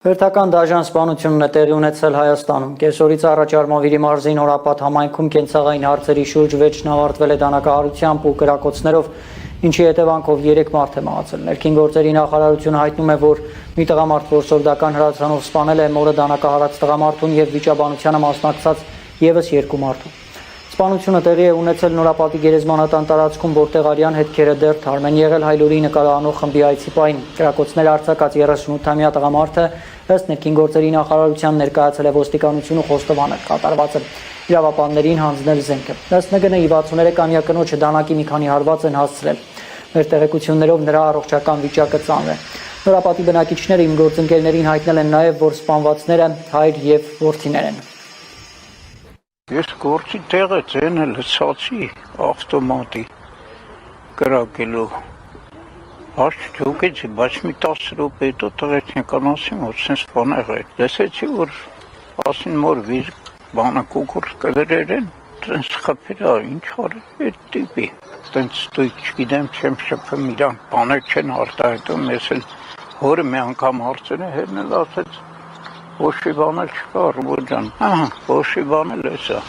Հերթական դաժան սպանությունն է տեղի ունեցել Հայաստանում։ Կեսօրից առաջ Արմավիրի մարզի Նորապատ համայնքում կենցաղային հարցերի շուրջ վերջն ավարտվել է դանակահարությամբ ու կրակոցներով, ինչի հետևանքով 3 մարդ է մահացել։ Ներքին գործերի նախարարությունը հայտնում է, որ մի տղամարդ որսորդական հրացանով սպանել է մորը դանակահարած տղամարդուն եւ վիճաբանությանը մասնակցած եւս 2 մարդու։ Սպանությունը տեղի է ունեցել Նորապատի գերեզմանատան տարածքում, որտեղ արյան հետքերը դեռ թարմ են եղել հայլուրի նկարահանող խմբի այցիպային։ Կրակոցներ արձակած 38-ամյա տղամարդը ըստ ներքին գործերի նախարարության ներկայացել է ոստիկանություն ու խոստովանել կատարված է իրավապաններին հանձնել զենքը։ Ըստ ՆԳՆ-ի 63-ամյա կնոջը դանակի մի քանի հարված են հասցրել։ Մեր տեղեկություններով նրա առողջական վիճակը ծանր է։ Նորապատի բնակիչները իմ գործընկերներին հայտնել են նաև, որ սպանվածները հայր եւ որդիներ են։ Ես գործի տեղը ձենը լցացի ավտոմատի կրակելու հաշտուկեցի, բայց մի 10 րոպե հետո տղերքին ասին, որ սենց բան եղել։ Լսեցի, որ ասին մոր վիր բանը կուկուր կդրեր են, սենց խփերա, ինչ արել այդ տիպի։ Սենց ստույգ չգիտեմ, չեմ շփում իրան, բաներ չեն արտահայտում, ես էլ հորը մի անգամ հարցել է, հերն էլ ասեց, ոչի բան էլ չկա, Ռուբոջան, ոչի բան էլ է սա։